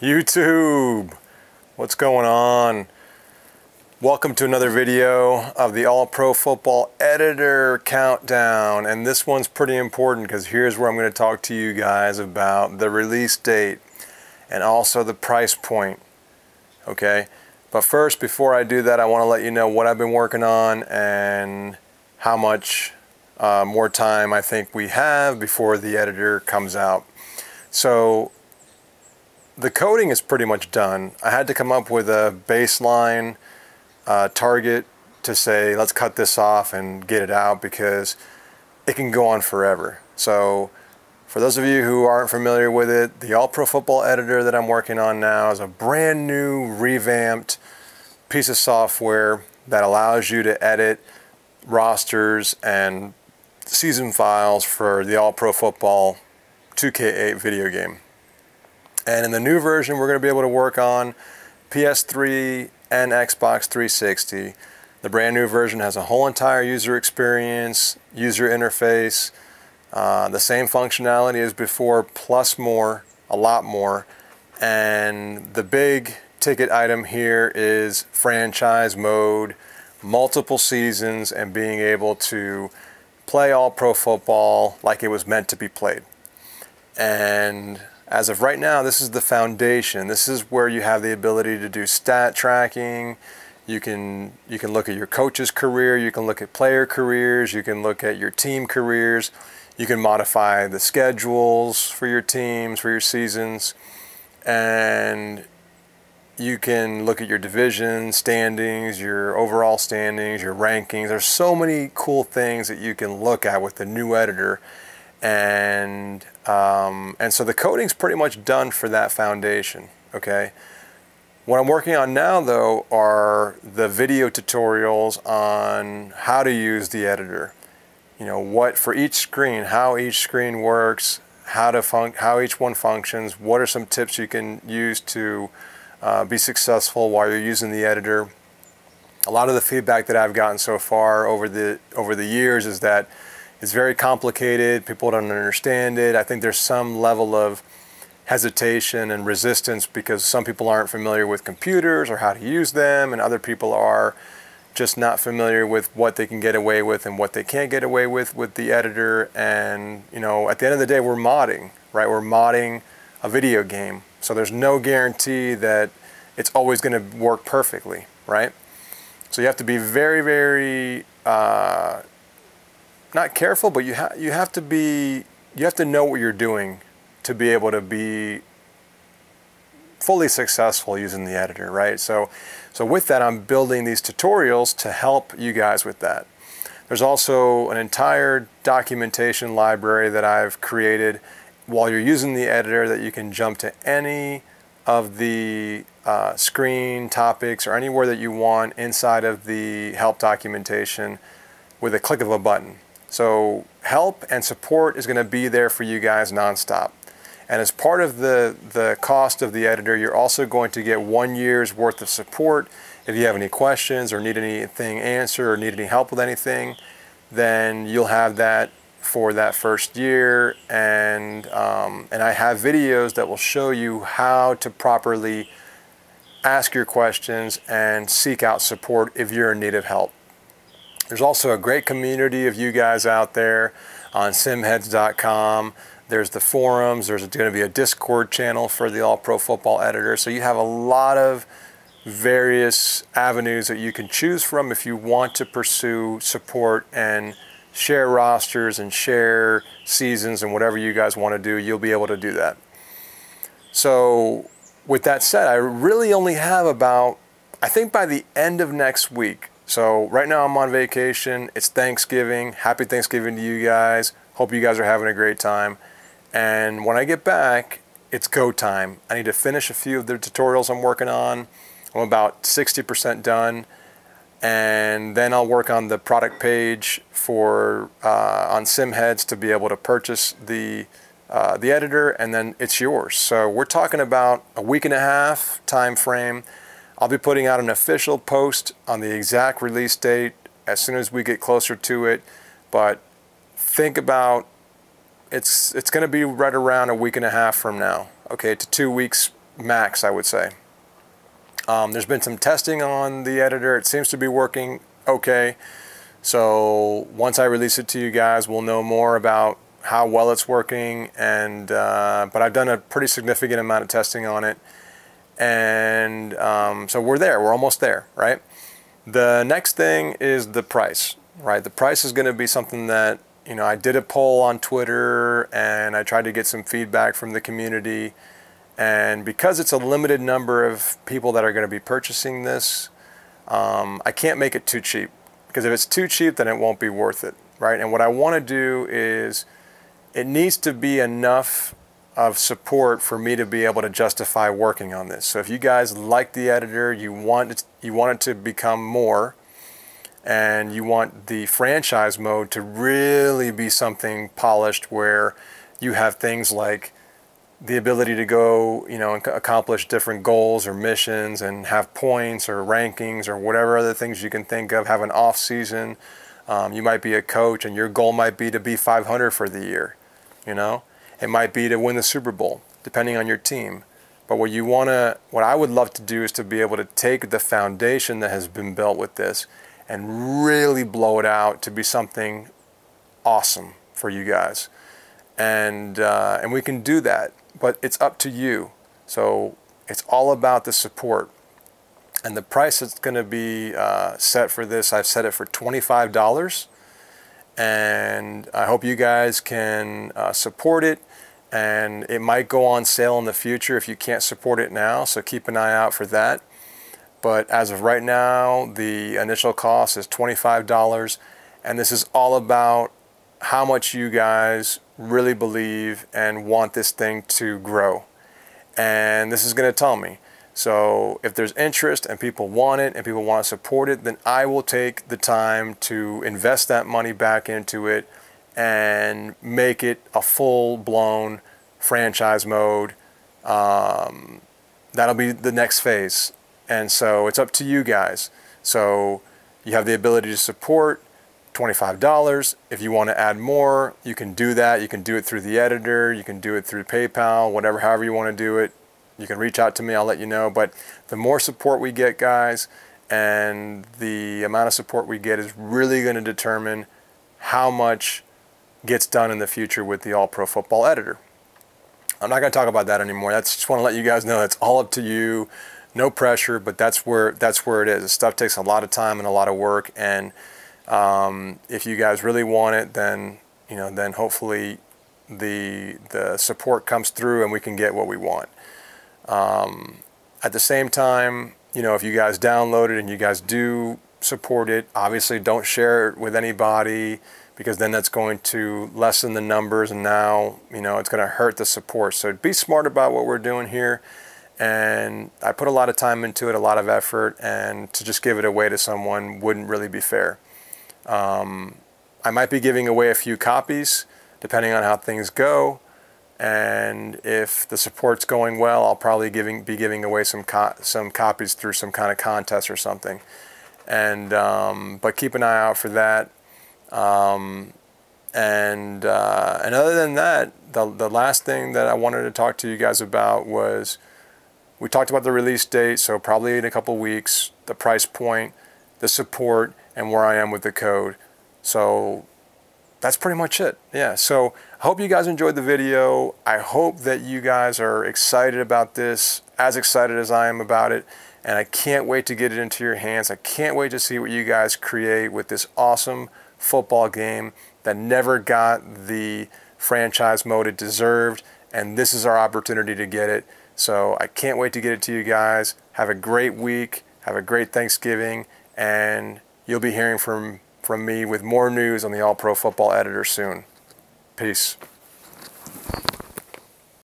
YouTube, what's going on? Welcome to another video of the All-Pro Football Editor Countdown, and this one's pretty important because here's where I'm going to talk to you guys about the release date and also the price point. Okay, but first, before I do that, I want to let you know what I've been working on and how much more time I think we have before the editor comes out. So the coding is pretty much done. I had to come up with a baseline target to say, let's cut this off and get it out because it can go on forever. So for those of you who aren't familiar with it, the All-Pro Football Editor that I'm working on now is a brand new revamped piece of software that allows you to edit rosters and season files for the All-Pro Football 2K8 video game. And in the new version, we're going to be able to work on PS3 and Xbox 360. The brand new version has a whole entire user experience, user interface, the same functionality as before, plus more, a lot more. And the big ticket item here is franchise mode, multiple seasons, and being able to play All-Pro Football like it was meant to be played. And as of right now, this is the foundation. This is where you have the ability to do stat tracking. You can look at your coach's career, you can look at player careers, you can look at your team careers, you can modify the schedules for your teams, for your seasons, and you can look at your division standings, your overall standings, your rankings. There's so many cool things that you can look at with the new editor. And so the coding's pretty much done for that foundation, okay? What I'm working on now, though, are the video tutorials on how to use the editor. You know, what for each screen, how each screen works, how each one functions, what are some tips you can use to be successful while you're using the editor. A lot of the feedback that I've gotten so far over the years is that it's very complicated, people don't understand it. I think there's some level of hesitation and resistance because some people aren't familiar with computers or how to use them, and other people are just not familiar with what they can get away with and what they can't get away with the editor. And you know, at the end of the day, we're modding, right? We're modding a video game. So there's no guarantee that it's always going to work perfectly, right? So you have to be very, very not careful, but you have to know what you're doing to be able to be fully successful using the editor, right? So with that, I'm building these tutorials to help you guys with that. There's also an entire documentation library that I've created while you're using the editor that you can jump to any of the screen topics or anywhere that you want inside of the help documentation with a click of a button. So help and support is going to be there for you guys nonstop. And as part of the cost of the editor, you're also going to get 1 year's worth of support. If you have any questions or need anything answered or need any help with anything, then you'll have that for that first year. And I have videos that will show you how to properly ask your questions and seek out support if you're in need of help. There's also a great community of you guys out there on simheads.com. There's the forums. There's going to be a Discord channel for the All-Pro Football Editor. So you have a lot of various avenues that you can choose from if you want to pursue support and share rosters and share seasons and whatever you guys want to do. You'll be able to do that. So with that said, I really only have about, I think by the end of next week. So right now I'm on vacation. It's Thanksgiving. Happy Thanksgiving to you guys. Hope you guys are having a great time. And when I get back, it's go time. I need to finish a few of the tutorials I'm working on. I'm about 60% done. And then I'll work on the product page for on SimHeads to be able to purchase the editor, and then it's yours. So we're talking about a week and a half time frame. I'll be putting out an official post on the exact release date as soon as we get closer to it, but think about it's going to be right around a week and a half from now, okay, to 2 weeks max, I would say. There's been some testing on the editor. It seems to be working okay. So once I release it to you guys, we'll know more about how well it's working. And but I've done a pretty significant amount of testing on it. And so we're there. We're almost there, right? The next thing is the price, right? The price is going to be something that, you know, I did a poll on Twitter and I tried to get some feedback from the community. And because it's a limited number of people that are going to be purchasing this, I can't make it too cheap. Because if it's too cheap, then it won't be worth it, right? And what I want to do is, it needs to be enough of support for me to be able to justify working on this. So if you guys like the editor, you want it to become more, and you want the franchise mode to really be something polished where you have things like the ability to go, you know, and accomplish different goals or missions and have points or rankings or whatever other things you can think of, have an off season. You might be a coach and your goal might be to be 500 for the year, you know. It might be to win the Super Bowl, depending on your team. But what I would love to do is to be able to take the foundation that has been built with this and really blow it out to be something awesome for you guys. And we can do that. But it's up to you. So it's all about the support. And the price that's going to be set for this, I've set it for $25. And I hope you guys can support it. And it might go on sale in the future if you can't support it now. So keep an eye out for that. But as of right now, the initial cost is $25. And this is all about how much you guys really believe and want this thing to grow. And this is going to tell me. So if there's interest and people want it and people want to support it, then I will take the time to invest that money back into it and make it a full-blown franchise mode. That'll be the next phase. And so it's up to you guys. So you have the ability to support $25. If you want to add more, you can do that. You can do it through the editor. You can do it through PayPal, however you want to do it. You can reach out to me. I'll let you know. But the more support we get, guys, and the amount of support we get is really going to determine how much gets done in the future with the All-Pro Football Editor. I'm not going to talk about that anymore. Just want to let you guys know it's all up to you. No pressure, but that's where it is. This stuff takes a lot of time and a lot of work, and if you guys really want it, then then hopefully the support comes through and we can get what we want. At the same time, if you guys download it and you guys do support it, obviously don't share it with anybody, because then that's going to lessen the numbers, and now it's going to hurt the support. So be smart about what we're doing here. And I put a lot of time into it, a lot of effort, and to just give it away to someone wouldn't really be fair. I might be giving away a few copies depending on how things go, and if the support's going well, I'll probably be giving away some copies through some kind of contest or something. And but keep an eye out for that. And other than that, the last thing that I wanted to talk to you guys about was, we talked about the release date, so probably in a couple weeks, the price point, the support, and where I am with the code. So that's pretty much it. Yeah, so I hope you guys enjoyed the video. I hope that you guys are excited about this, as excited as I am about it, and I can't wait to get it into your hands. I can't wait to see what you guys create with this awesome football game that never got the franchise mode it deserved, and this is our opportunity to get it. So I can't wait to get it to you guys. Have a great week, have a great Thanksgiving, and you'll be hearing from me with more news on the All-Pro Football Editor soon. Peace.